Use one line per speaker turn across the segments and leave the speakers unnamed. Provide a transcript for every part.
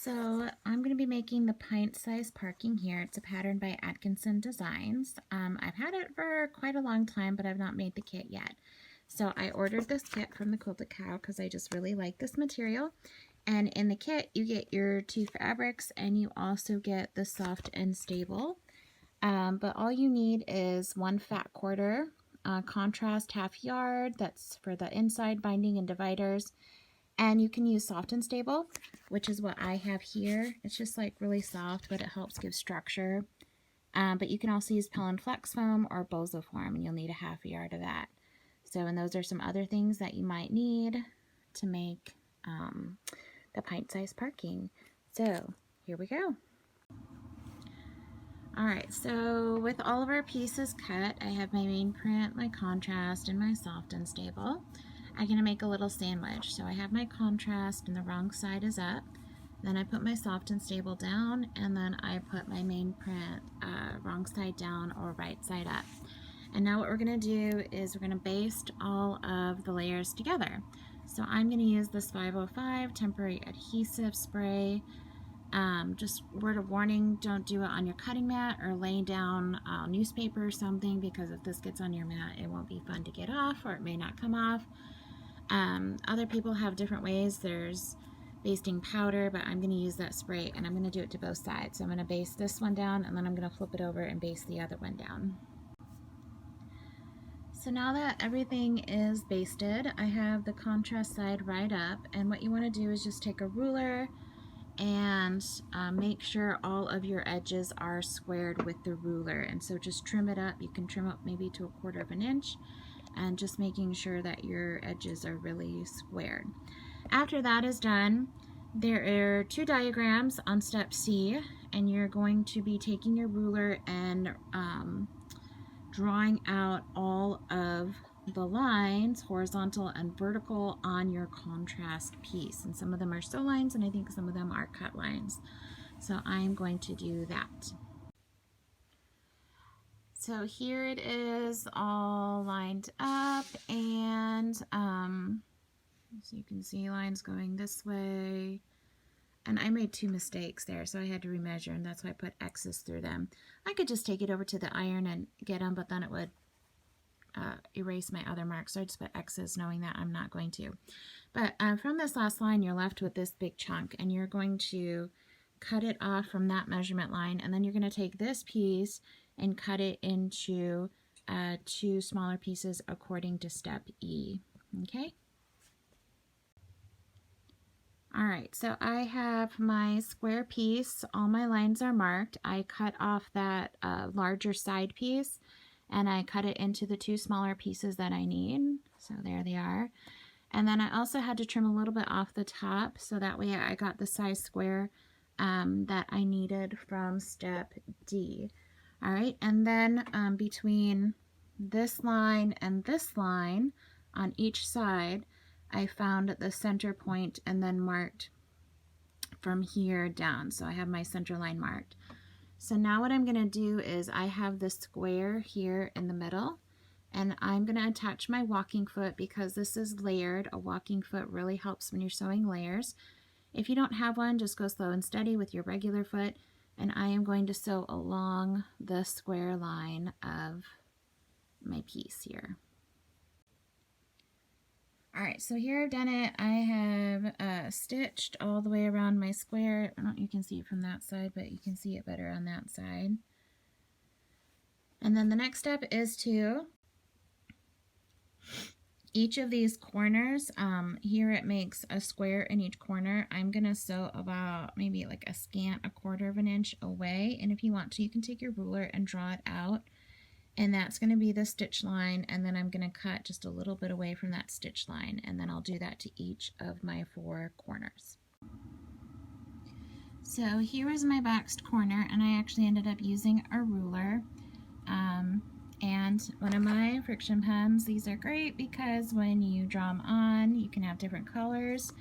So I'm going to be making the Pint Size Parking here. It's a pattern by Atkinson Designs. I've had it for quite a long time, but I've not made the kit yet. So I ordered this kit from the Quilted Cow because I just really like this material. And in the kit, you get your two fabrics and you also get the soft and stable. But all you need is one fat quarter, contrast half yard, that's for the inside binding and dividers. And you can use soft and stable, which is what I have here. It's just like really soft, but it helps give structure. But you can also use Pell and Flex foam or Bozoform, and you'll need a half yard of that. So, and those are some other things that you might need to make the Pint Size Parking. So, here we go. Alright, so with all of our pieces cut, I have my main print, my contrast, and my soft and stable. I'm going to make a little sandwich. So I have my contrast and the wrong side is up. Then I put my soft and stable down, and then I put my main print wrong side down or right side up. And now what we're going to do is we're going to baste all of the layers together. So I'm going to use this 505 temporary adhesive spray. Just word of warning, don't do it on your cutting mat or lay down newspaper or something, because if this gets on your mat, it won't be fun to get off, or it may not come off. Other people have different ways. There's basting powder, but I'm going to use that spray, and I'm going to do it to both sides. So I'm going to baste this one down, and then I'm going to flip it over and baste the other one down. So now that everything is basted, I have the contrast side right up, and what you want to do is just take a ruler and make sure all of your edges are squared with the ruler. And so just trim it up. You can trim up maybe to 1/4 of an inch, and just making sure that your edges are really squared. After that is done, there are 2 diagrams on step C, and you're going to be taking your ruler and drawing out all of the lines, horizontal and vertical, on your contrast piece. And some of them are sew lines, and I think some of them are cut lines. So I'm going to do that. So here it is all lined up, and so you can see lines going this way. And I made 2 mistakes there, so I had to remeasure, and that's why I put X's through them. I could just take it over to the iron and get them, but then it would erase my other marks, so I just put X's, knowing that I'm not going to. But from this last line, you're left with this big chunk, and you're going to cut it off from that measurement line, and then you're going to take this piece and cut it into 2 smaller pieces according to step E. Okay? Alright, so I have my square piece. All my lines are marked. I cut off that larger side piece, and I cut it into the 2 smaller pieces that I need. So there they are. And then I also had to trim a little bit off the top, so that way I got the size square that I needed from step D. Alright, and then between this line and this line on each side, I found the center point and then marked from here down. So I have my center line marked. So now what I'm going to do is I have the square here in the middle, and I'm going to attach my walking foot because this is layered. A walking foot really helps when you're sewing layers. If you don't have one, just go slow and steady with your regular foot, and I am going to sew along the square line of my piece here. Alright, so here I've done it. I have stitched all the way around my square. I don't know if you can see it from that side, but you can see it better on that side. And then the next step is to each of these corners, here it makes a square in each corner. I'm going to sew about maybe like a scant 1/4 of an inch away, and if you want to, you can take your ruler and draw it out. And that's going to be the stitch line, and then I'm going to cut just a little bit away from that stitch line, and then I'll do that to each of my 4 corners. So here is my boxed corner, and I actually ended up using a ruler and one of my friction pens. These are great because when you draw them on, you can have different colors.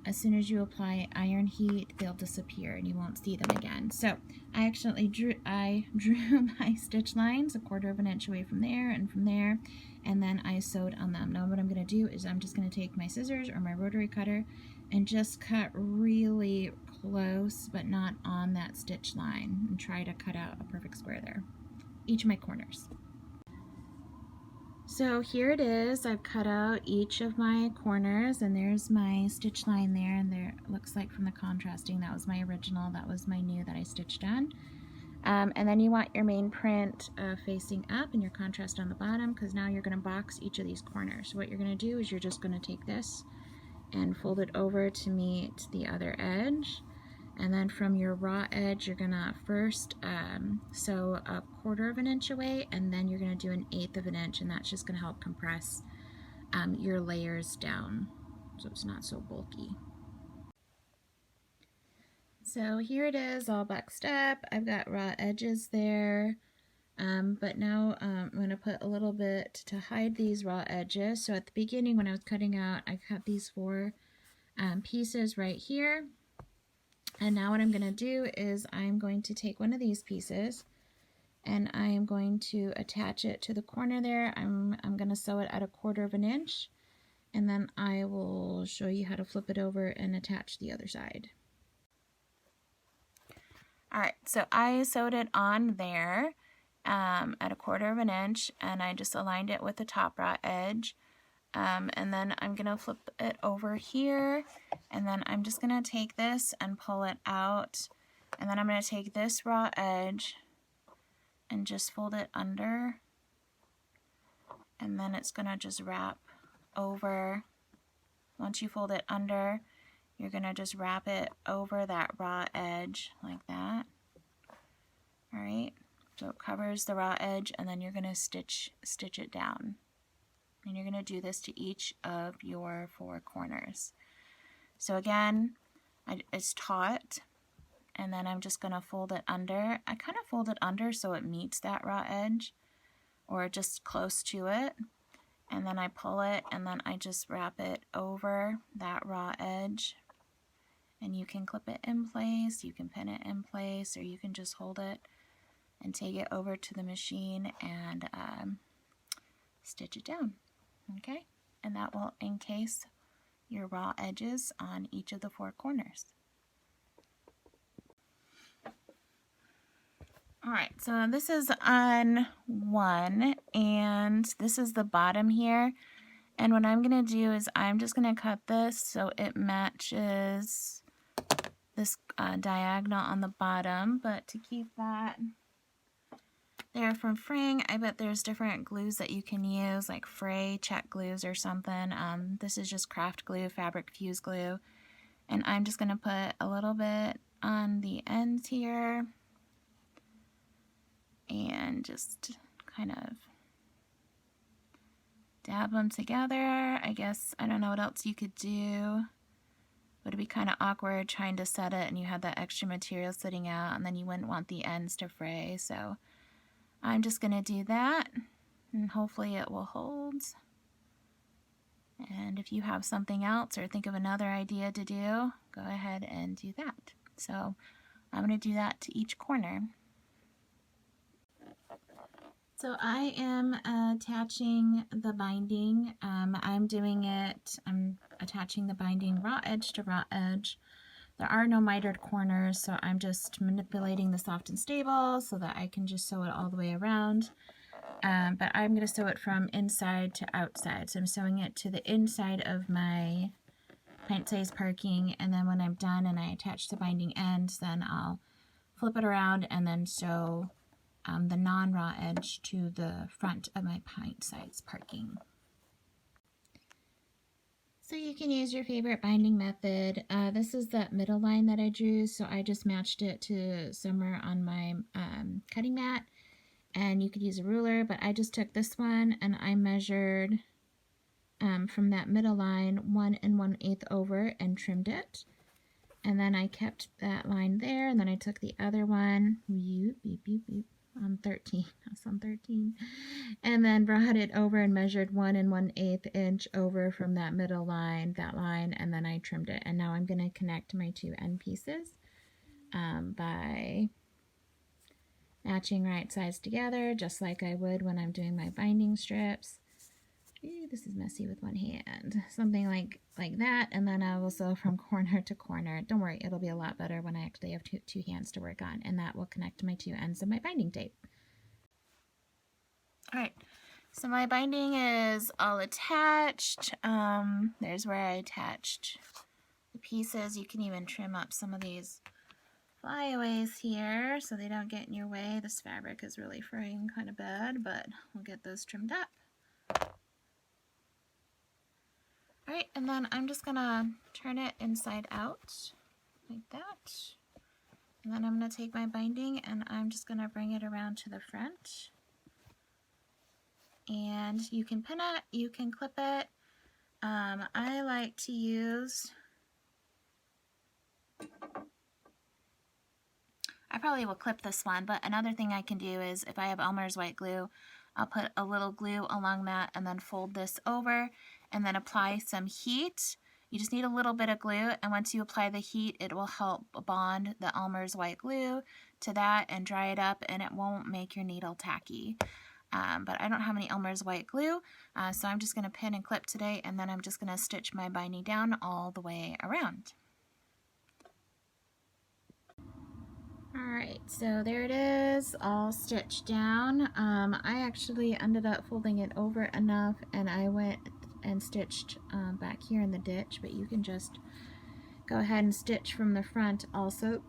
as soon as you apply iron heat, they'll disappear and you won't see them again. So I actually drew my stitch lines 1/4 of an inch away from there, and then I sewed on them. Now what I'm going to do is I'm just going to take my scissors or my rotary cutter and just cut really close, but not on that stitch line, and try to cut out a perfect square there, each of my corners. So here it is. I've cut out each of my corners, and there's my stitch line there, and there it looks like from the contrasting that was my original, that was my new that I stitched on. And then you want your main print facing up and your contrast on the bottom, because now you're going to box each of these corners. So what you're going to do is you're just going to take this and fold it over to meet the other edge. And then from your raw edge, you're gonna first sew 1/4 of an inch away, and then you're gonna do 1/8 of an inch, and that's just gonna help compress your layers down so it's not so bulky. So here it is, all boxed up. I've got raw edges there, but now I'm gonna put a little bit to hide these raw edges. So at the beginning when I was cutting out, I cut these 4 pieces right here. And now what I'm going to do is I'm going to take one of these pieces and I am going to attach it to the corner there. I'm going to sew it at 1/4 of an inch, and then I will show you how to flip it over and attach the other side. Alright, so I sewed it on there at 1/4 of an inch, and I just aligned it with the top raw edge. And then I'm going to flip it over here, and then I'm just going to take this and pull it out, and then I'm going to take this raw edge and just fold it under, and then it's going to just wrap over. Once you fold it under, you're going to just wrap it over that raw edge like that. Alright, so it covers the raw edge, and then you're going to stitch it down. And you're going to do this to each of your 4 corners. So again, it's taut, and then I'm just going to fold it under. I kind of fold it under so it meets that raw edge, or just close to it. And then I pull it, and then I just wrap it over that raw edge. And you can clip it in place, you can pin it in place, or you can just hold it and take it over to the machine and stitch it down. Okay, and that will encase your raw edges on each of the 4 corners. Alright, so this is on 1, and this is the bottom here. And what I'm going to do is I'm just going to cut this so it matches this diagonal on the bottom. But to keep that there from fraying, I bet there's different glues that you can use, like Fray check glues or something. This is just craft glue, fabric fuse glue. And I'm just going to put a little bit on the ends here and just kind of dab them together. I guess, I don't know what else you could do. But it'd be kind of awkward trying to set it and you had that extra material sitting out, and then you wouldn't want the ends to fray. So I'm just going to do that, and hopefully it will hold. And if you have something else or think of another idea to do, go ahead and do that. So I'm going to do that to each corner. So I am attaching the binding. I'm attaching the binding raw edge to raw edge. There are no mitered corners, so I'm just manipulating the soft and stable so that I can just sew it all the way around. But I'm going to sew it from inside to outside. So I'm sewing it to the inside of my Pint Size Parking, and then when I'm done and I attach the binding ends, then I'll flip it around and then sew the non-raw edge to the front of my Pint Size Parking. So you can use your favorite binding method. This is that middle line that I drew, so I just matched it to somewhere on my cutting mat, and you could use a ruler, but I just took this one and I measured from that middle line 1 1/8 over and trimmed it. And then I kept that line there, and then I took the other one, on 13. I was on 13. And then brought it over and measured 1 1/8 inch over from that middle line, and then I trimmed it. And now I'm going to connect my two end pieces by matching right sides together, just like I would when I'm doing my binding strips. Ooh, this is messy with one hand. Something like that, and then I will sew from corner to corner. Don't worry, it'll be a lot better when I actually have two hands to work on, and that will connect to my two ends of my binding tape. All right, so my binding is all attached. There's where I attached the pieces. You can even trim up some of these flyaways here so they don't get in your way. This fabric is really fraying kind of bad, but we'll get those trimmed up. All right, and then I'm just gonna turn it inside out like that. And then I'm gonna take my binding and I'm just gonna bring it around to the front. And you can pin it, you can clip it. I like to use, I probably will clip this one, but another thing I can do is if I have Elmer's white glue, I'll put a little glue along that and then fold this over and then apply some heat. You just need a little bit of glue, and once you apply the heat, it will help bond the Elmer's white glue to that and dry it up, and it won't make your needle tacky. But I don't have any Elmer's white glue, so I'm just going to pin and clip today, and then I'm just going to stitch my binding down all the way around. Alright, so there it is, all stitched down. I actually ended up folding it over enough, and I went and stitched back here in the ditch, but you can just go ahead and stitch from the front also.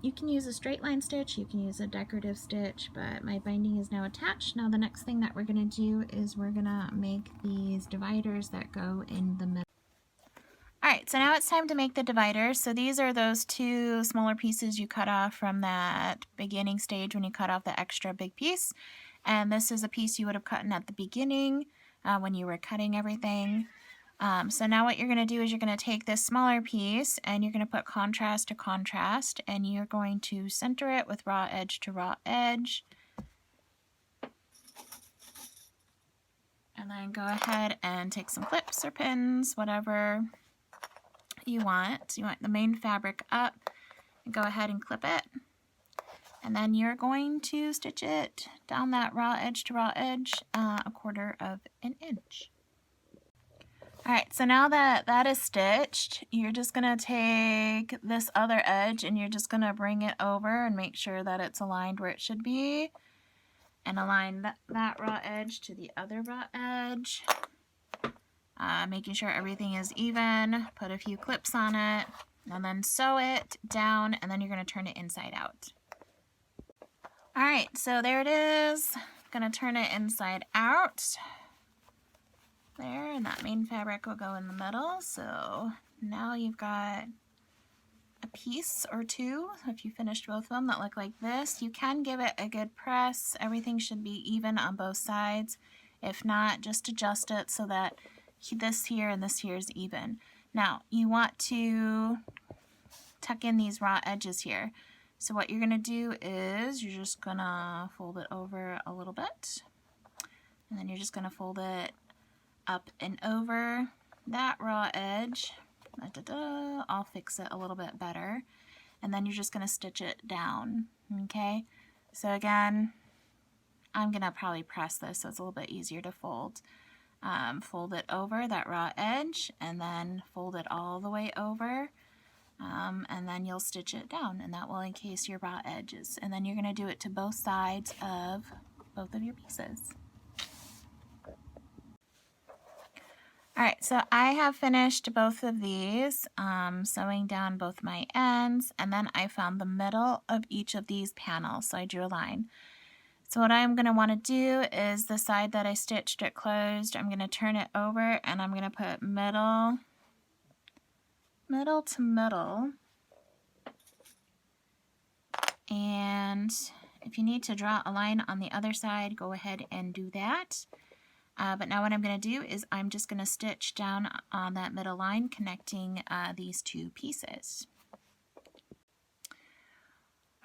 You can use a straight line stitch, you can use a decorative stitch, but my binding is now attached. Now the next thing that we're going to do is we're going to make these dividers that go in the middle. Alright, so now it's time to make the dividers. So these are those two smaller pieces you cut off from that beginning stage when you cut off the extra big piece. And this is a piece you would have cut in at the beginning when you were cutting everything. So now what you're going to do is you're going to take this smaller piece and you're going to put contrast to contrast, and you're going to center it with raw edge to raw edge. And then go ahead and take some clips or pins, whatever you want. You want the main fabric up, and go ahead and clip it. And then you're going to stitch it down that raw edge to raw edge, 1/4 inch. Alright, so now that that is stitched, you're just going to take this other edge and you're just going to bring it over and make sure that it's aligned where it should be. And align that raw edge to the other raw edge. Making sure everything is even. Put a few clips on it. And then sew it down, and then you're going to turn it inside out. Alright, so there it is. Going to turn it inside out. There, and that main fabric will go in the middle. So now you've got a piece or two, if you finished both of them, that look like this. You can give it a good press. Everything should be even on both sides. If not, just adjust it so that this here and this here is even. Now, you want to tuck in these raw edges here. So what you're going to do is you're just going to fold it over a little bit. And then you're just going to fold it up and over that raw edge. I'll fix it a little bit better. And then you're just going to stitch it down. Okay? So again, I'm going to probably press this so it's a little bit easier to fold. Fold it over that raw edge and then fold it all the way over. And then you'll stitch it down, and that will encase your raw edges. And then you're going to do it to both sides of both of your pieces. Alright, so I have finished both of these, sewing down both my ends, and then I found the middle of each of these panels, so I drew a line. So what I'm going to want to do is the side that I stitched it closed, I'm going to turn it over, and I'm going to put middle to middle. And if you need to draw a line on the other side, go ahead and do that. But now what I'm going to do is I'm just going to stitch down on that middle line connecting these two pieces.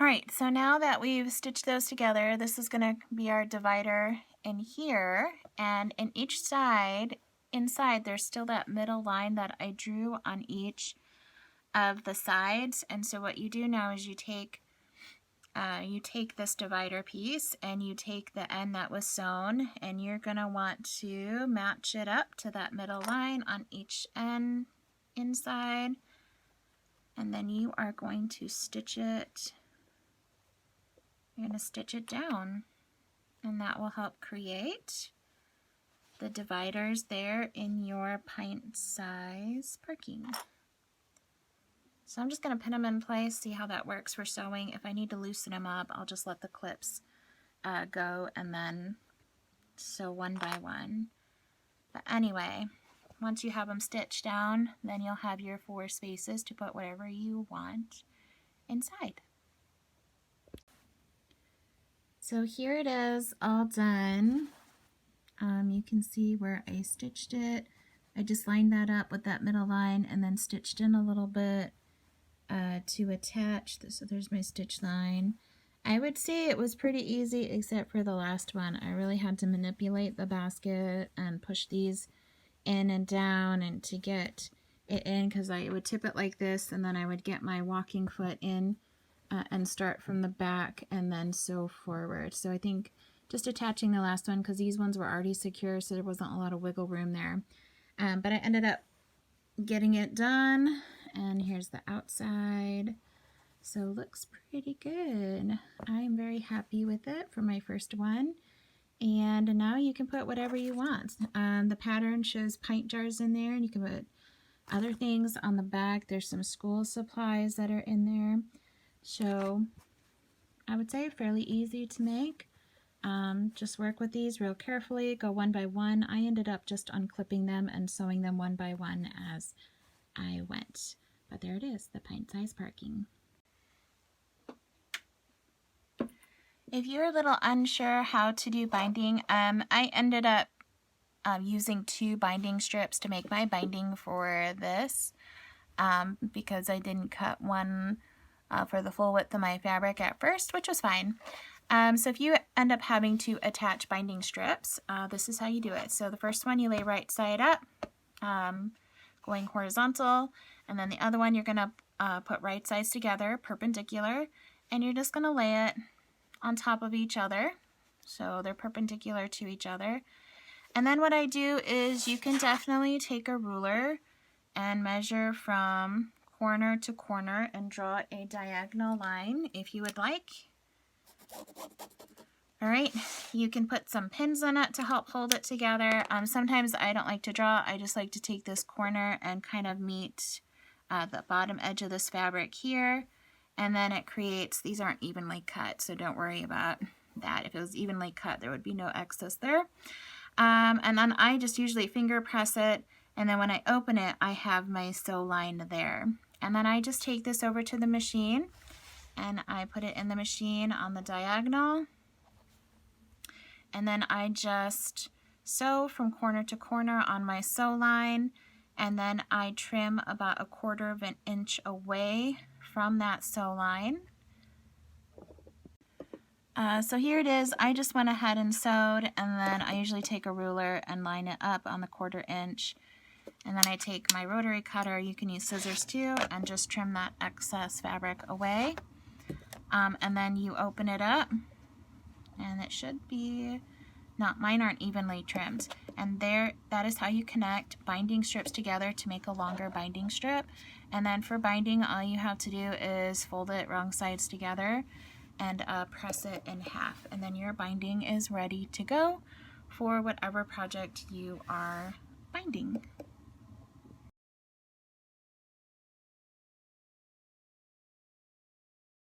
Alright, so now that we've stitched those together, this is going to be our divider in here, and in each side, inside, there's still that middle line that I drew on each of the sides. And so what you do now is you take this divider piece and you take the end that was sewn, and you're going to want to match it up to that middle line on each end inside, and then you are going to stitch it. You're going to stitch it down, and that will help create the dividers there in your pint size parking. So I'm just going to pin them in place, see how that works for sewing. If I need to loosen them up, I'll just let the clips go and then sew one by one. But anyway, once you have them stitched down, then you'll have your 4 spaces to put whatever you want inside. So here it is, all done. You can see where I stitched it. I just lined that up with that middle line and then stitched in a little bit to attach. So there's my stitch line. I would say it was pretty easy except for the last one. I really had to manipulate the basket and push these in and down and to get it in, because I would tip it like this and then I would get my walking foot in and start from the back and then sew forward. So I think just attaching the last one, because these ones were already secure, so there wasn't a lot of wiggle room there. But I ended up getting it done, and here's the outside. So looks pretty good. I am very happy with it for my first one. And now you can put whatever you want. The pattern shows pint jars in there, and you can put other things on the back. There's some school supplies that are in there. So I would say fairly easy to make. Just work with these real carefully, go one by one. I ended up just unclipping them and sewing them one by one as I went. But there it is, the pint size parking. If you're a little unsure how to do binding, I ended up using 2 binding strips to make my binding for this because I didn't cut one for the full width of my fabric at first, which was fine. So if you end up having to attach binding strips, this is how you do it. So the first one you lay right side up, going horizontal, and then the other one you're going to put right sides together, perpendicular, and you're just going to lay it on top of each other, so they're perpendicular to each other. And then what I do is you can definitely take a ruler and measure from corner to corner and draw a diagonal line if you would like. Alright, you can put some pins in it to help hold it together. Sometimes I don't like to draw, I just like to take this corner and kind of meet the bottom edge of this fabric here, and then it creates, these aren't evenly cut, so don't worry about that. If it was evenly cut, there would be no excess there. And then I just usually finger press it, and then when I open it, I have my sew line there. And then I just take this over to the machine, and I put it in the machine on the diagonal, and then I just sew from corner to corner on my sew line, and then I trim about 1/4 of an inch away from that sew line. So here it is. I just went ahead and sewed, and then I usually take a ruler and line it up on the 1/4 inch, and then I take my rotary cutter, you can use scissors too, and just trim that excess fabric away. And then you open it up, and it should be, mine aren't evenly trimmed. And there, that is how you connect binding strips together to make a longer binding strip. And then for binding, all you have to do is fold it wrong sides together and press it in half. And then your binding is ready to go for whatever project you are binding.